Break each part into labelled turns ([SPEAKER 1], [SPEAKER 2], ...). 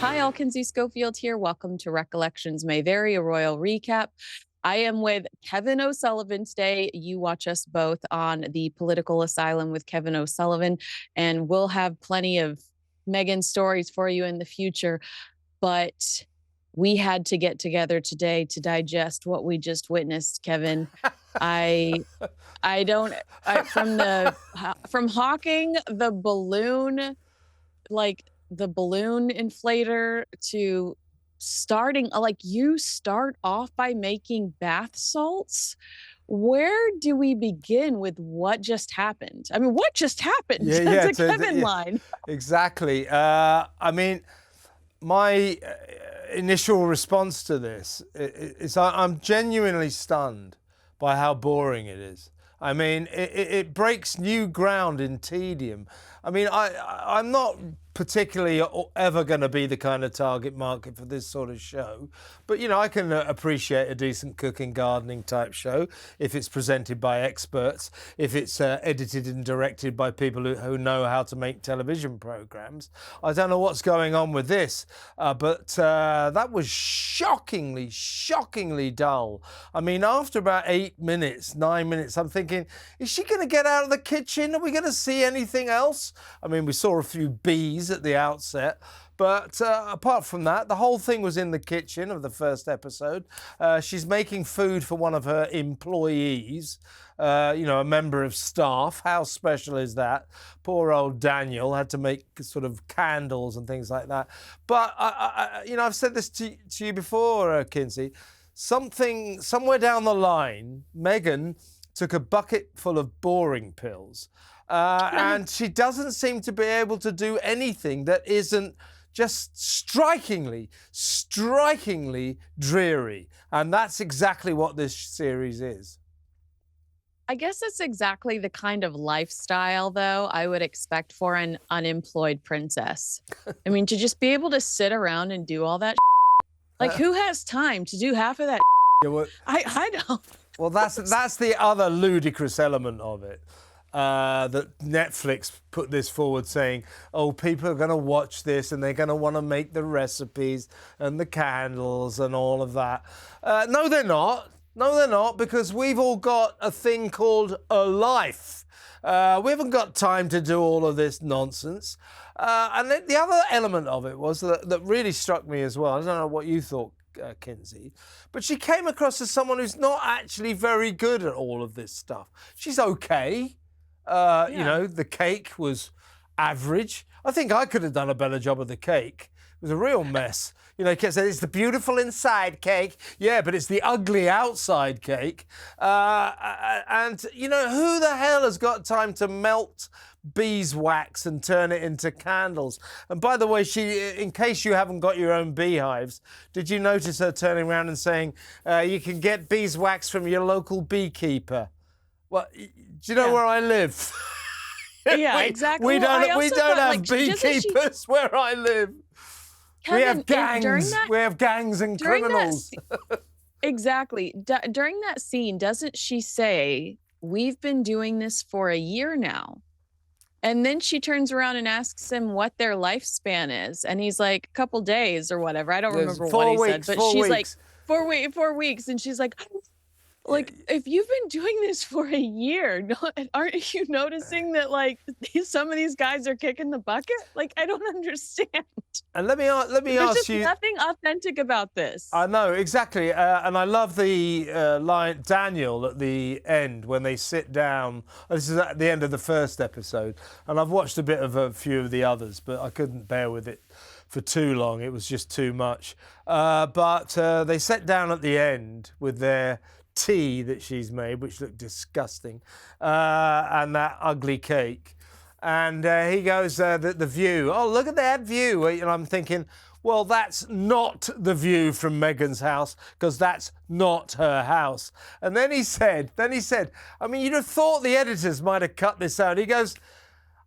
[SPEAKER 1] Hi, all. Kinsey Schofield here. Welcome to Recollections May Vary, a royal recap. I am with Kevin O'Sullivan today. You watch us both on the Political Asylum with Kevin O'Sullivan, and we'll have plenty of Meghan stories for you in the future. But we had to get together today to digest what we just witnessed, Kevin. I I don't from hawking the balloon, like the balloon inflator, to starting like you start off by making bath salts. Where do we begin with what just happened? I mean, what just happened? That's a Kevin line.
[SPEAKER 2] Exactly. I mean, my initial response to this is I'm genuinely stunned by how boring it is. I mean, it breaks new ground in tedium. I mean, I'm not particularly ever going to be the kind of target market for this sort of show. But, you know, I can appreciate a decent cooking, gardening type show if it's presented by experts, if it's edited and directed by people who know how to make television programs. I don't know what's going on with this, but that was shockingly dull. I mean, after about 9 minutes, I'm thinking, is she going to get out of the kitchen? Are we going to see anything else? I mean, we saw a few bees at the outset, but apart from that, the whole thing was in the kitchen of the first episode. She's making food for one of her employees, you know, a member of staff. How special is that? Poor old Daniel had to make sort of candles and things like that. But, you know, I've said this to you before, Kinsey. Somewhere down the line, Meghan took a bucket full of boring pills. And she doesn't seem to be able to do anything that isn't just strikingly dreary. And that's exactly what this series is.
[SPEAKER 1] I guess it's exactly the kind of lifestyle, though, I would expect for an unemployed princess. I mean, to just be able to sit around and do all that, like, who has time to do half of that?
[SPEAKER 2] Yeah, well,
[SPEAKER 1] I don't.
[SPEAKER 2] Well, that's the other ludicrous element of it. That Netflix put this forward saying, oh, people are going to watch this and they're going to want to make the recipes and the candles and all of that. No, they're not. No, they're not, because we've all got a thing called a life. We haven't got time to do all of this nonsense. And the other element of it was that really struck me as well. I don't know what you thought, Kinsey, but she came across as someone who's not actually very good at all of this stuff. She's okay. You know, the cake was average. I think I could have done a better job of the cake. It was a real mess. You know, you kept saying, it's the beautiful inside cake. Yeah, but it's the ugly outside cake. And, you know, who the hell has got time to melt beeswax and turn it into candles? And by the way, in case you haven't got your own beehives, did you notice her turning around and saying, you can get beeswax from your local beekeeper? Well, do you know where I live?
[SPEAKER 1] Yeah, exactly.
[SPEAKER 2] We don't have beekeepers where I live.
[SPEAKER 1] Kevin,
[SPEAKER 2] we have gangs. We have gangs and criminals.
[SPEAKER 1] Exactly. During that scene, doesn't she say, we've been doing this for a year now? And then she turns around and asks him what their lifespan is. And he's like, a couple days or whatever. I don't remember what he said. But she's like, 4 weeks. And she's like, if you've been doing this for a year, aren't you noticing that, like, some of these guys are kicking the bucket? Like, I don't understand.
[SPEAKER 2] And let me ask you.
[SPEAKER 1] There's nothing authentic about this.
[SPEAKER 2] I know, exactly. And I love the line, Daniel, at the end when they sit down. This is at the end of the first episode. And I've watched a bit of a few of the others, but I couldn't bear with it for too long. It was just too much. But they sat down at the end with their tea that she's made, which looked disgusting, and that ugly cake. And he goes, the view. Oh, look at that view. And I'm thinking, well, that's not the view from Meghan's house, because that's not her house. And then he said, I mean, you'd have thought the editors might have cut this out. He goes,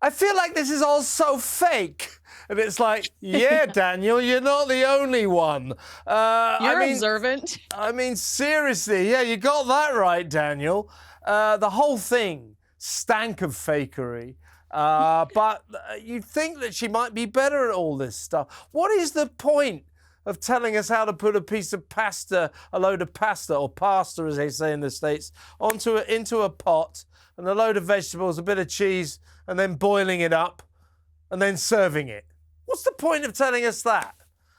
[SPEAKER 2] I feel like this is all so fake. And it's like, yeah, Daniel, you're not the only one.
[SPEAKER 1] You're observant.
[SPEAKER 2] I mean, seriously, yeah, you got that right, Daniel. The whole thing stank of fakery. But you'd think that she might be better at all this stuff. What is the point of telling us how to put a piece of pasta, a load of pasta, or pasta as they say in the States, into a pot, and a load of vegetables, a bit of cheese, and then boiling it up, and then serving it? What's the point of telling us that?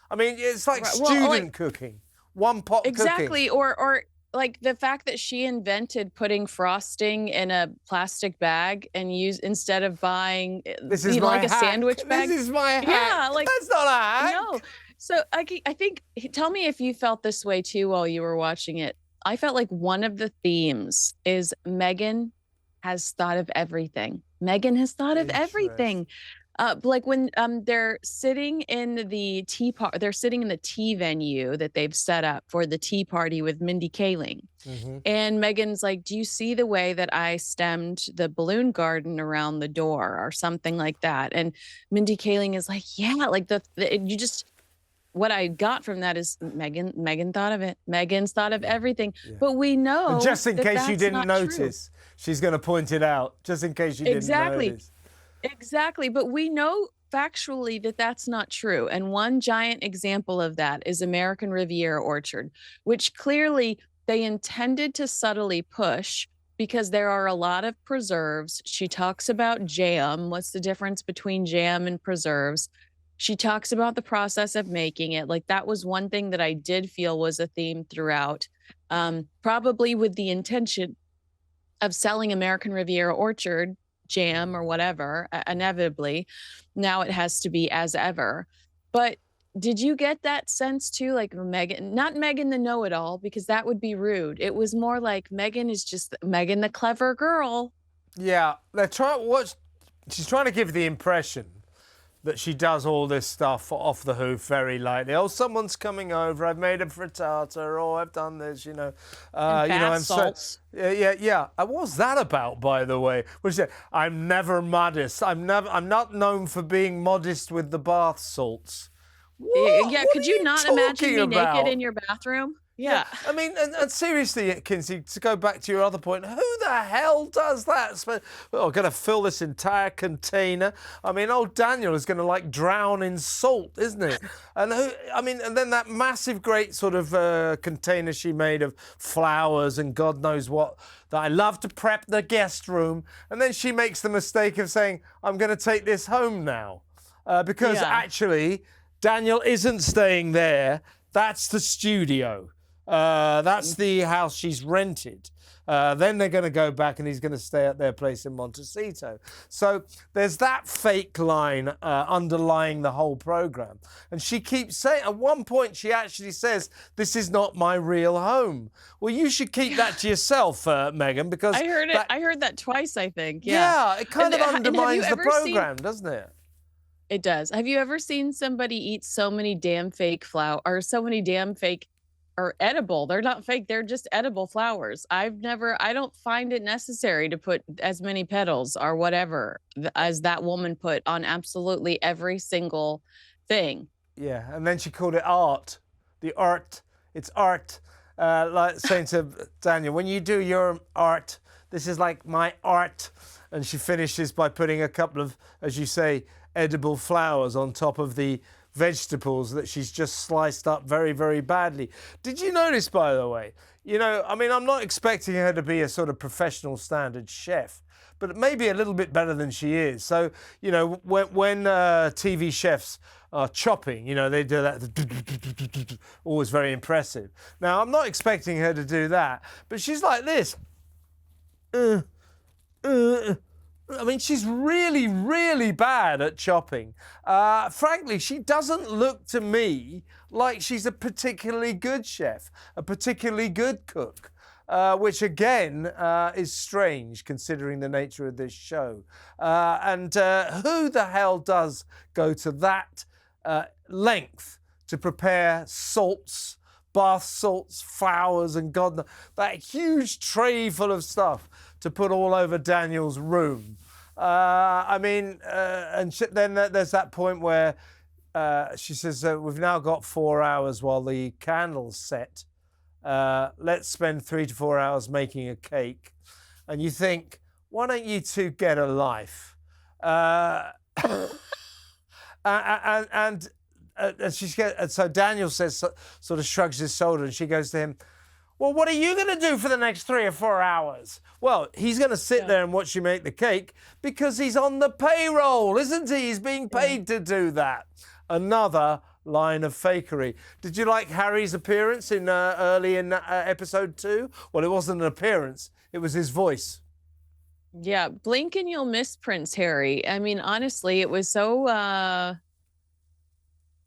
[SPEAKER 2] I mean, it's like student cooking, one pot cooking.
[SPEAKER 1] Exactly, or like the fact that she invented putting frosting in a plastic bag and instead of buying like a sandwich bag.
[SPEAKER 2] This is my hack.
[SPEAKER 1] Yeah, like
[SPEAKER 2] that's not a hack.
[SPEAKER 1] No. So I think, tell me if you felt this way too while you were watching it. I felt like one of the themes is Meghan has thought of everything. Meghan has thought of everything. Like when they're sitting in the they're sitting in the tea venue that they've set up for the tea party with Mindy Kaling. And Meghan's like, do you see the way that I stemmed the balloon garden around the door or something like that? And Mindy Kaling is like, yeah, like what I got from that is Meghan thought of it. Meghan's thought of everything. Yeah. But we know,
[SPEAKER 2] and just in case you didn't notice, she's going to point it out, just in case you didn't notice.
[SPEAKER 1] Exactly. But we know factually that that's not true. And one giant example of that is American Riviera Orchard, which clearly they intended to subtly push because there are a lot of preserves. She talks about jam. What's the difference between jam and preserves? She talks about the process of making it. Like that was one thing that I did feel was a theme throughout, probably with the intention of selling American Riviera Orchard jam or whatever, inevitably. Now it has to be as ever. But did you get that sense too? Like Meghan, not Meghan the know-it-all, because that would be rude. It was more like Meghan is just Meghan the clever girl.
[SPEAKER 2] Yeah, she's trying to give the impression that she does all this stuff off the hoof very lightly. Oh, someone's coming over. I've made a frittata. Oh, I've done this.
[SPEAKER 1] And salts.
[SPEAKER 2] Yeah. What was that about, by the way? What she said? I'm never modest. I'm not known for being modest with the bath salts. What?
[SPEAKER 1] Yeah.
[SPEAKER 2] What
[SPEAKER 1] could you not imagine me
[SPEAKER 2] about?
[SPEAKER 1] naked in your bathroom? Yeah.
[SPEAKER 2] I mean, and seriously, Kinsey, to go back to your other point, who the hell does that? I'm going to fill this entire container. I mean, old Daniel is going to drown in salt, isn't it? And and then that massive, great sort of container she made of flowers and God knows what, that I love to prep the guest room. And then she makes the mistake of saying, I'm going to take this home now. Because actually, Daniel isn't staying there. That's the studio. That's the house she's rented. Then they're going to go back and he's going to stay at their place in Montecito. So there's that fake line underlying the whole program. And she keeps saying, at one point she actually says, this is not my real home. Well, you should keep that to yourself, Meghan, because...
[SPEAKER 1] I heard that twice, I think.
[SPEAKER 2] Yeah, it kind of undermines the program, doesn't it?
[SPEAKER 1] It does. Have you ever seen somebody eat so many damn fake or edible? They're not fake. They're just edible flowers. I don't find it necessary to put as many petals or whatever as that woman put on absolutely every single thing.
[SPEAKER 2] Yeah. And then she called it art. It's art. Like saying to Daniel, when you do your art, this is like my art. And she finishes by putting a couple of, as you say, edible flowers on top of the vegetables that she's just sliced up very, very badly. Did you notice, by the way, I'm not expecting her to be a sort of professional standard chef, but maybe a little bit better than she is. So, when TV chefs are chopping, they do that, always very impressive. Now, I'm not expecting her to do that, but she's like this. She's really, really bad at chopping. Frankly, she doesn't look to me like she's a particularly good chef, a particularly good cook, which again is strange considering the nature of this show. And who the hell does go to that length to prepare salts, bath salts, flowers, and God knows, that huge tray full of stuff to put all over Daniel's room. Then there's that point where she says, we've now got 4 hours while the candles set. Let's spend 3 to 4 hours making a cake. And you think, why don't you two get a life? Uh, and so Daniel says, sort of shrugs his shoulder, and she goes to him, well, what are you going to do for the next 3 or 4 hours? Well, he's going to sit there and watch you make the cake because he's on the payroll, isn't he? He's being paid to do that. Another line of fakery. Did you like Harry's appearance in early in episode 2? Well, it wasn't an appearance. It was his voice.
[SPEAKER 1] Yeah, blink and you'll miss Prince Harry. I mean, honestly, it was so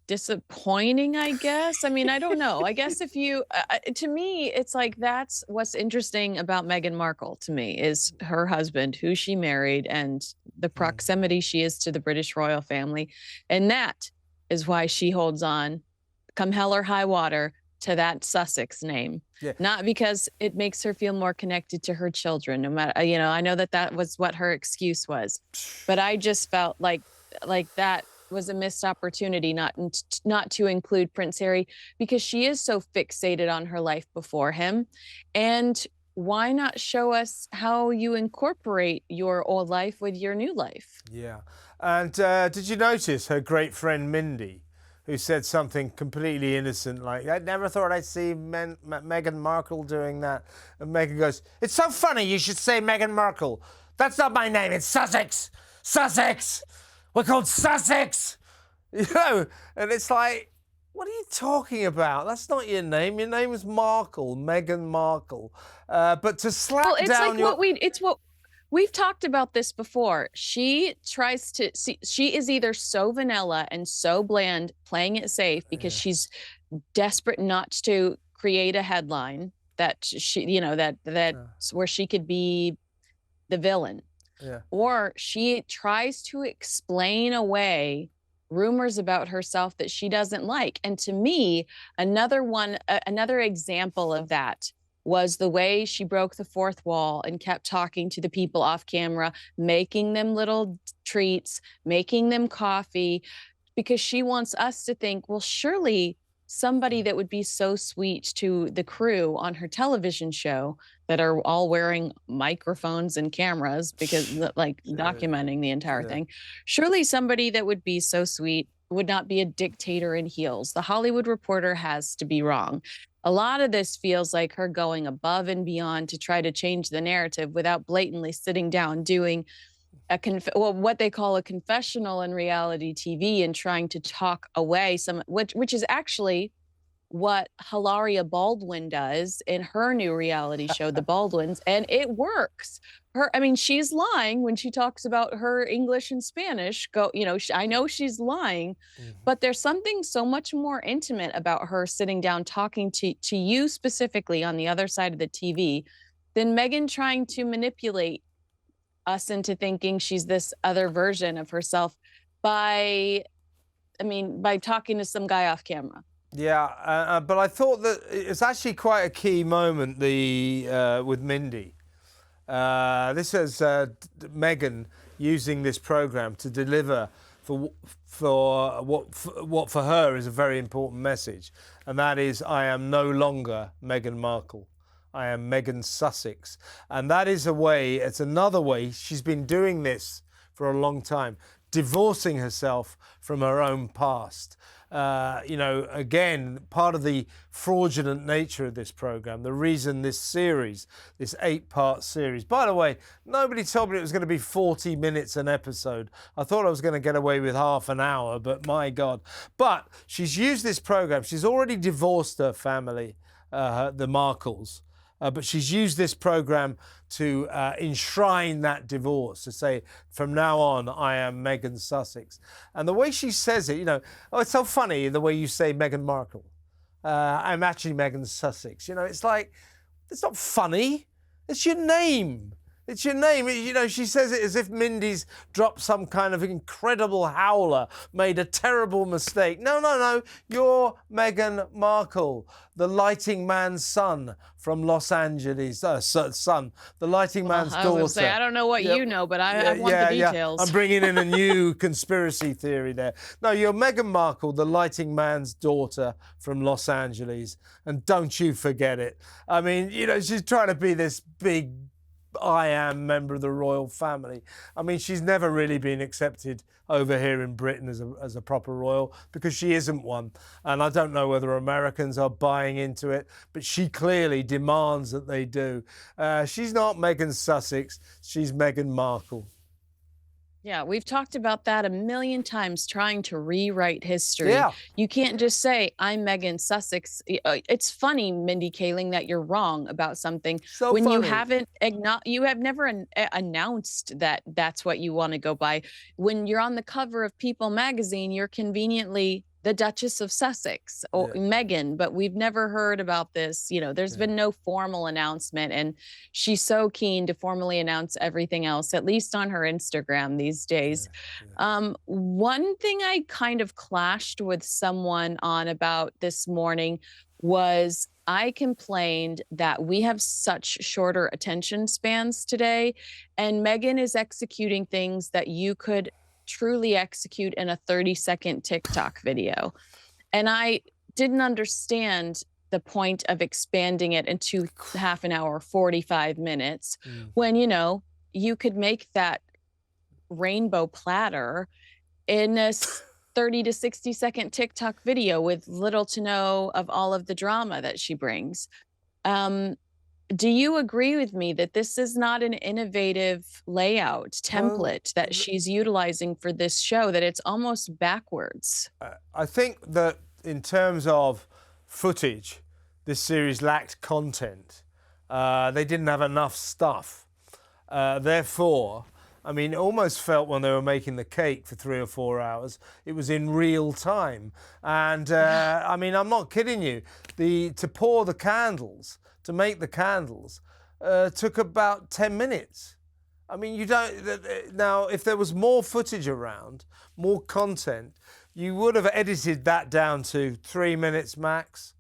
[SPEAKER 1] disappointing, I guess. I mean, I don't know. I guess if you, to me, it's like that's what's interesting about Meghan Markle to me is her husband, who she married, and the proximity she is to the British royal family. And that is why she holds on, come hell or high water, to that Sussex name.
[SPEAKER 2] Yeah.
[SPEAKER 1] Not because it makes her feel more connected to her children, no matter, you know, I know that that was what her excuse was, but I just felt like that was a missed opportunity not to include Prince Harry because she is so fixated on her life before him. And why not show us how you incorporate your old life with your new life?
[SPEAKER 2] Yeah. And did you notice her great friend Mindy, who said something completely innocent like, I never thought I'd see Meghan Markle doing that. And Meghan goes, it's so funny you should say Meghan Markle. That's not my name, it's Sussex. Sussex! We're called Sussex! You know, and it's like, what are you talking about? That's not your name. Your name is Markle, Meghan Markle. But to slap down
[SPEAKER 1] it's what we've talked about this before. She tries to see, she is either so vanilla and so bland, playing it safe because she's desperate not to create a headline that she, you know, that's where she could be the villain.
[SPEAKER 2] Yeah. Or
[SPEAKER 1] she tries to explain away rumors about herself that she doesn't like. And to me, another example of that was the way she broke the fourth wall and kept talking to the people off camera, making them little treats, making them coffee, because she wants us to think, well, surely somebody that would be so sweet to the crew on her television show that are all wearing microphones and cameras because like documenting the entire thing. Surely somebody that would be so sweet would not be a dictator in heels. The Hollywood Reporter has to be wrong. A lot of this feels like her going above and beyond to try to change the narrative without blatantly sitting down, doing what they call a confessional in reality TV and trying to talk away some, which is actually what Hilaria Baldwin does in her new reality show, The Baldwins, and it works. I mean, she's lying when she talks about her English and Spanish. I know she's lying, but there's something so much more intimate about her sitting down talking to you specifically on the other side of the TV than Meghan trying to manipulate us into thinking she's this other version of herself by talking to some guy off camera.
[SPEAKER 2] Yeah, but I thought that it's actually quite a key moment with Mindy. This is Meghan using this program to deliver for what for her is a very important message, and that is, I am no longer Meghan Markle. I am Meghan Sussex. And that is it's another way she's been doing this for a long time, divorcing herself from her own past. Again, part of the fraudulent nature of this program, the reason this series, this 8-part series, by the way, nobody told me it was going to be 40 minutes an episode. I thought I was going to get away with half an hour, but my God. But she's used this program. She's already divorced her family, the Markles. But she's used this program to enshrine that divorce, to say, from now on, I am Meghan Sussex. And the way she says it, it's so funny the way you say Meghan Markle. I'm actually Meghan Sussex. It's like, it's not funny. It's your name. It's your name. She says it as if Mindy's dropped some kind of incredible howler, made a terrible mistake. No. You're Meghan Markle, the lighting man's son from Los Angeles. Son, the lighting man's daughter. I was going to
[SPEAKER 1] say, I don't know what you know, but I want the details.
[SPEAKER 2] I'm bringing in a new conspiracy theory there. No, you're Meghan Markle, the lighting man's daughter from Los Angeles. And don't you forget it. I mean, she's trying to be this big I am member of the royal family. I mean, she's never really been accepted over here in Britain as a proper royal because she isn't one. And I don't know whether Americans are buying into it, but she clearly demands that they do. She's not Meghan Sussex, she's Meghan Markle.
[SPEAKER 1] Yeah, we've talked about that a million times, trying to rewrite history.
[SPEAKER 2] Yeah.
[SPEAKER 1] You can't just say, I'm Megan Sussex. It's funny, Mindy Kaling, that you're wrong about something
[SPEAKER 2] So
[SPEAKER 1] when you
[SPEAKER 2] funny.
[SPEAKER 1] haven't you have never announced that that's what you want to go by. When you're on the cover of People magazine, you're conveniently the Duchess of Sussex or
[SPEAKER 2] Yeah.
[SPEAKER 1] Meghan, but we've never heard about this. There's been no formal announcement, and she's so keen to formally announce everything else, at least on her Instagram these days. One thing I kind of clashed with someone on about this morning was I complained that we have such shorter attention spans today, and Meghan is executing things that you could truly execute in a 30-second TikTok video. And I didn't understand the point of expanding it into half an hour, 45 minutes, when, you could make that rainbow platter in a 30 to 60-second TikTok video with little to no of all of the drama that she brings. Do you agree with me that this is not an innovative layout template that she's utilizing for this show, that it's almost backwards?
[SPEAKER 2] I think that in terms of footage, this series lacked content. They didn't have enough stuff. Therefore, I mean, it almost felt when they were making the cake for 3 or 4 hours, it was in real time. And I mean, I'm not kidding you. To pour the candles, to make the candles, took about 10 minutes. I mean, you don't. Now, if there was more footage around, more content, you would have edited that down to 3 minutes max.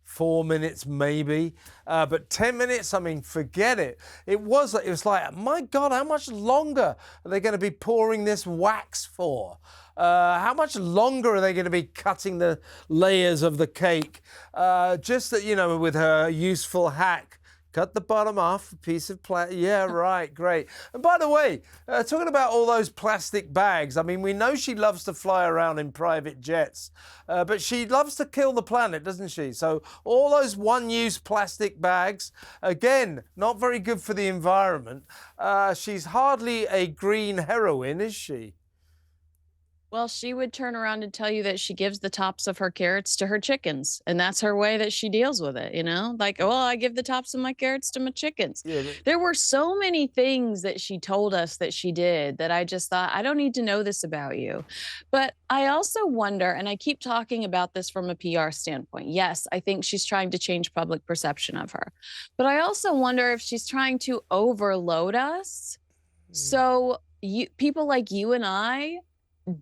[SPEAKER 2] 4 minutes maybe, but 10 minutes, I mean, forget it. It was like, my God, how much longer are they going to be pouring this wax for? How much longer are they going to be cutting the layers of the cake? Just that, with her useful hack, cut the bottom off, a piece of plastic. Yeah, right, great. And by the way, talking about all those plastic bags, I mean, we know she loves to fly around in private jets, but she loves to kill the planet, doesn't she? So all those one-use plastic bags, again, not very good for the environment. She's hardly a green heroine, is she?
[SPEAKER 1] Well, she would turn around and tell you that she gives the tops of her carrots to her chickens, and that's her way that she deals with it, Like, well, I give the tops of my carrots to my chickens.
[SPEAKER 2] Yeah,
[SPEAKER 1] There were so many things that she told us that she did that I just thought, I don't need to know this about you. But I also wonder, and I keep talking about this from a PR standpoint. Yes, I think she's trying to change public perception of her. But I also wonder if she's trying to overload us. So people like you and I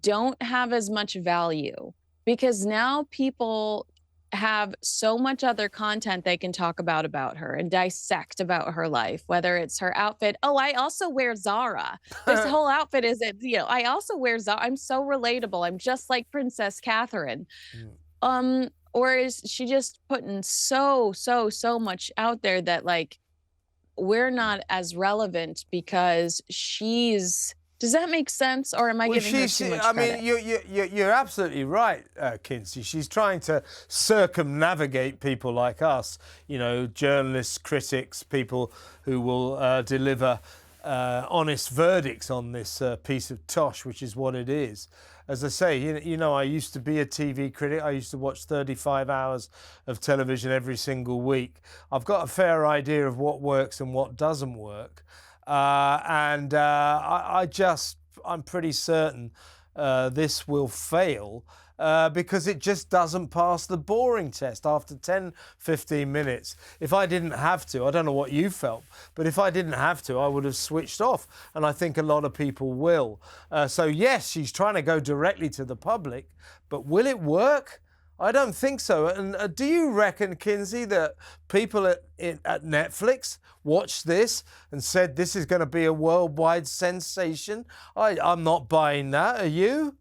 [SPEAKER 1] don't have as much value, because now people have so much other content they can talk about her and dissect about her life, whether it's her outfit. Oh, I also wear Zara. This whole outfit is it, I also wear Zara. I'm so relatable. I'm just like Princess Catherine. Or is she just putting so much out there that, like, we're not as relevant because she's. Does that make sense, or am I giving her too much credit?
[SPEAKER 2] I mean, you're absolutely right, Kinsey. She's trying to circumnavigate people like us, journalists, critics, people who will deliver honest verdicts on this piece of tosh, which is what it is. As I say, I used to be a TV critic. I used to watch 35 hours of television every single week. I've got a fair idea of what works and what doesn't work. I'm pretty certain this will fail because it just doesn't pass the boring test after 10, 15 minutes. If I didn't have to, I don't know what you felt, but if I didn't have to, I would have switched off. And I think a lot of people will. So yes, she's trying to go directly to the public, but will it work? I don't think so. And do you reckon, Kinsey, that people at Netflix watched this and said this is going to be a worldwide sensation? I'm not buying that. Are you?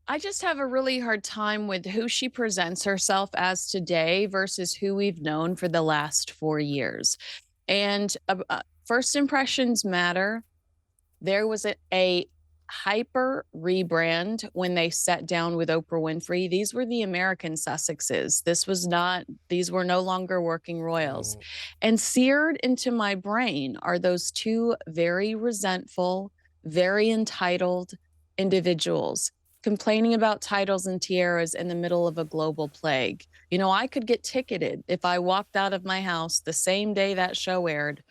[SPEAKER 1] I just have a really hard time with who she presents herself as today versus who we've known for the last 4 years. And first impressions matter. There was a hyper rebrand when they sat down with Oprah Winfrey. These were the American Sussexes. These were no longer working royals. And seared into my brain are those two very resentful, very entitled individuals complaining about titles and tiaras in the middle of a global plague. You know, I could get ticketed if I walked out of my house the same day that show aired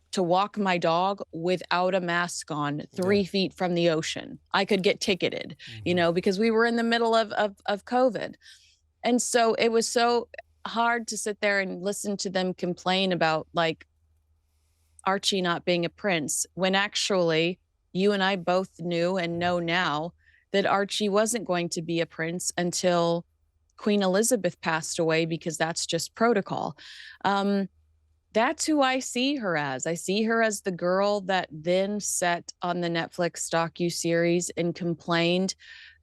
[SPEAKER 1] to walk my dog without a mask on 3 feet from the ocean. I could get ticketed, you know, because we were in the middle of COVID. And so it was so hard to sit there and listen to them complain about like Archie not being a prince, when actually you and I both knew and know now that Archie wasn't going to be a prince until Queen Elizabeth passed away, because that's just protocol. That's who I see her as. I see her as the girl that then sat on the Netflix docuseries and complained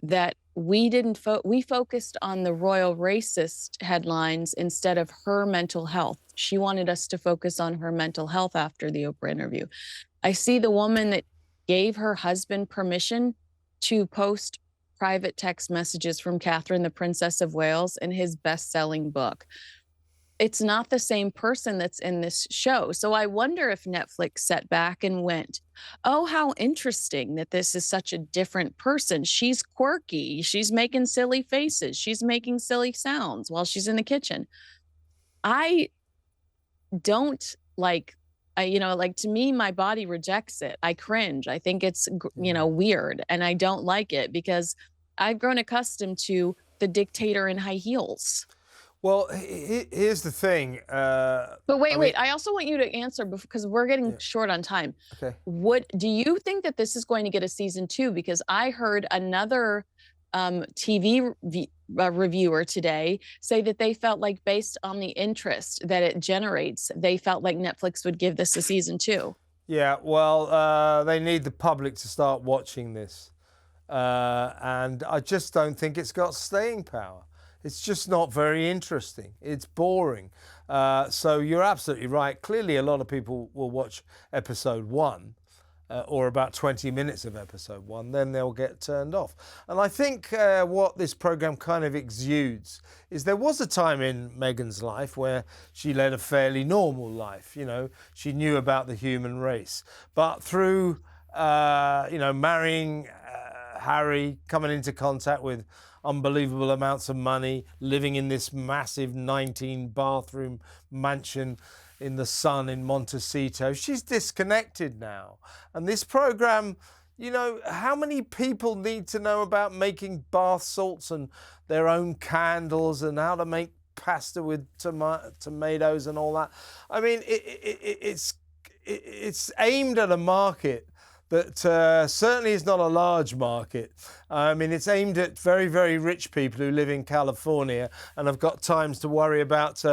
[SPEAKER 1] that we didn't we focused on the royal racist headlines instead of her mental health. She wanted us to focus on her mental health after the Oprah interview. I see the woman that gave her husband permission to post private text messages from Catherine, the Princess of Wales, in his best-selling book. It's not the same person that's in this show. So I wonder if Netflix sat back and went, oh, how interesting that this is such a different person. She's quirky. She's making silly faces. She's making silly sounds while she's in the kitchen. I don't like, to me, my body rejects it. I cringe. I think it's, weird. And I don't like it because I've grown accustomed to the dictator in high heels.
[SPEAKER 2] Well, here's the thing.
[SPEAKER 1] But wait. I also want you to answer because we're getting short on time.
[SPEAKER 2] Okay.
[SPEAKER 1] Do you think that this is going to get a season 2? Because I heard another TV reviewer today say that they felt like, based on the interest that it generates, they felt like Netflix would give this a season 2.
[SPEAKER 2] Yeah, well, they need the public to start watching this. And I just don't think it's got staying power. It's just not very interesting. It's boring. So you're absolutely right. Clearly, a lot of people will watch episode 1 or about 20 minutes of episode 1, then they'll get turned off. And I think what this program kind of exudes is there was a time in Meghan's life where she led a fairly normal life. You know, she knew about the human race. But through, marrying Harry, coming into contact with unbelievable amounts of money, living in this massive 19-bathroom mansion in the sun in Montecito. She's disconnected now. And this program, how many people need to know about making bath salts and their own candles and how to make pasta with tomatoes and all that? I mean, it's aimed at a market that certainly is not a large market. I mean, it's aimed at very, very rich people who live in California and have got times to worry about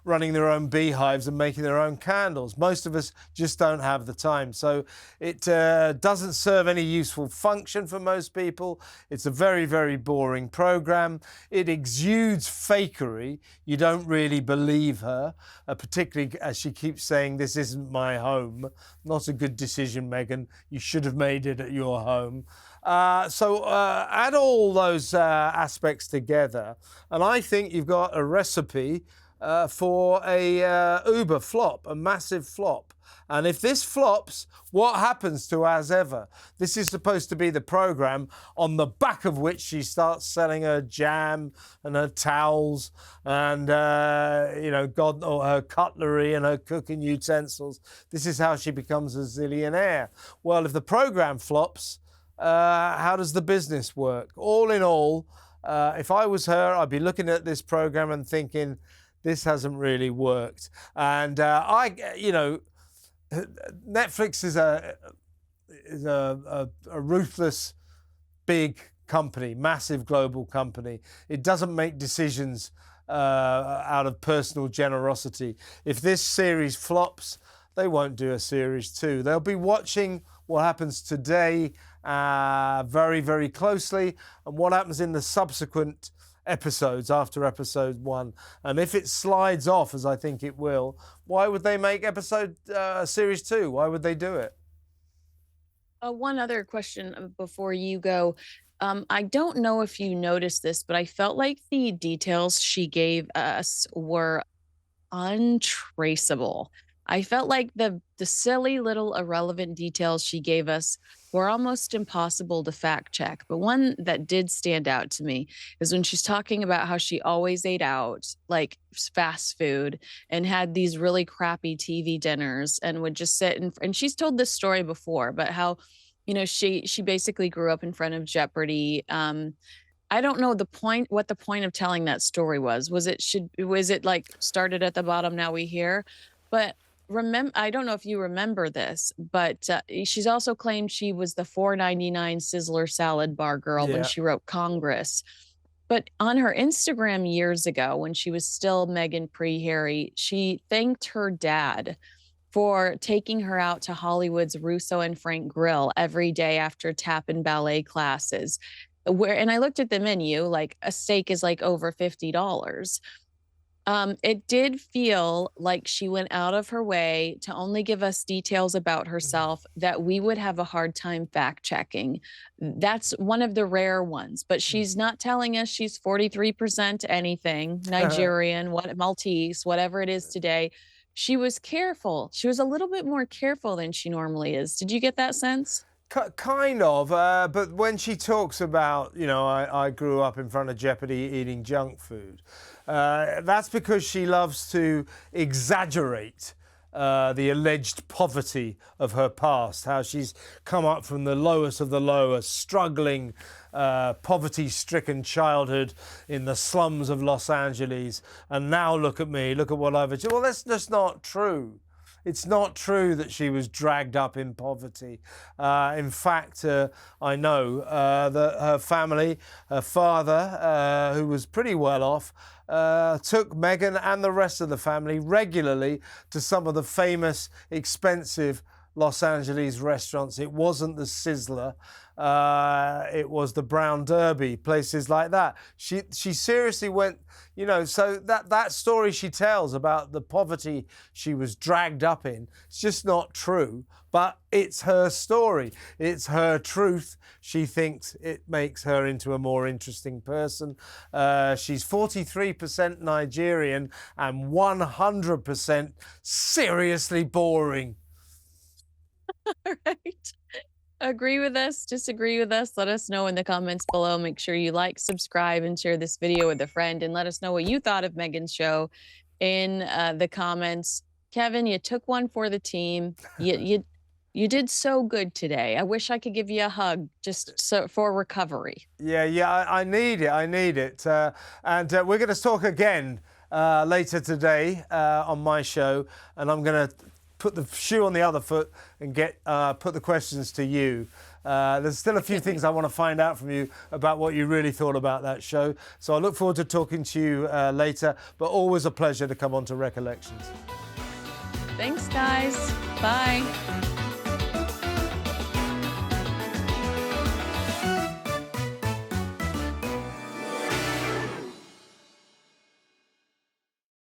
[SPEAKER 2] running their own beehives and making their own candles. Most of us just don't have the time. So it doesn't serve any useful function for most people. It's a very, very boring program. It exudes fakery. You don't really believe her, particularly as she keeps saying, this isn't my home. Not a good decision, Meghan. You should have made it at your home. So add all those aspects together, and I think you've got a recipe for a uber flop, a massive flop. And if this flops, what happens to As Ever? This is supposed to be the program on the back of which she starts selling her jam and her towels and, her cutlery and her cooking utensils. This is how she becomes a zillionaire. Well, if the program flops, how does the business work? All in all, if I was her, I'd be looking at this program and thinking, this hasn't really worked. And Netflix is a ruthless, big company, massive global company. It doesn't make decisions out of personal generosity. If this series flops, they won't do a series 2. They'll be watching what happens today very, very closely, and what happens in the subsequent episodes after episode 1. And if it slides off, as I think it will, why would they make series 2? Why would they do it?
[SPEAKER 1] One other question before you go. I don't know if you noticed this, but I felt like the details she gave us were untraceable. I felt like the silly little irrelevant details she gave us were almost impossible to fact check. But one that did stand out to me is when she's talking about how she always ate out, like fast food, and had these really crappy TV dinners and would just sit and she's told this story before, but how, she basically grew up in front of Jeopardy. I don't know what the point of telling that story was. Was it like started at the bottom, now we hear? But I don't know if you remember this, but she's also claimed she was the 4.99 Sizzler salad bar girl when
[SPEAKER 2] Yeah.
[SPEAKER 1] she wrote Congress. But on her Instagram years ago, when she was still Meghan pre-Harry, she thanked her dad for taking her out to Hollywood's Russo and Frank Grill every day after tap and ballet classes. And I looked at the menu, like a steak is like over $50. It did feel like she went out of her way to only give us details about herself that we would have a hard time fact checking. That's one of the rare ones, but she's not telling us she's 43% anything, Nigerian, what Maltese, whatever it is today. She was careful. She was a little bit more careful than she normally is. Did you get that sense?
[SPEAKER 2] Kind of, but when she talks about, I grew up in front of Jeopardy eating junk food, that's because she loves to exaggerate the alleged poverty of her past, how she's come up from the lowest of the lowest, struggling, poverty-stricken childhood in the slums of Los Angeles, and now look at me, look at what I've achieved. Well, that's just not true. It's not true that she was dragged up in poverty. In fact, I know that her family, her father, who was pretty well off, took Meghan and the rest of the family regularly to some of the famous, expensive Los Angeles restaurants. It wasn't the Sizzler. It was the Brown Derby, places like that. She seriously went, so that story she tells about the poverty she was dragged up in, it's just not true, but it's her story. It's her truth. She thinks it makes her into a more interesting person. She's 43% Nigerian and 100% seriously boring.
[SPEAKER 1] All right. Agree with us, disagree with us, let us know in the comments below. Make sure you like, subscribe, and share this video with a friend, and let us know what you thought of Meghan's show in the comments. Kevin, you took one for the team. You did so good today. I wish I could give you a hug just for recovery.
[SPEAKER 2] Yeah, I need it. And we're going to talk again later today on my show, and I'm going to put the shoe on the other foot and put the questions to you. There's still a few things I want to find out from you about what you really thought about that show. So I look forward to talking to you later, but always a pleasure to come on to Recollections.
[SPEAKER 1] Thanks, guys. Bye.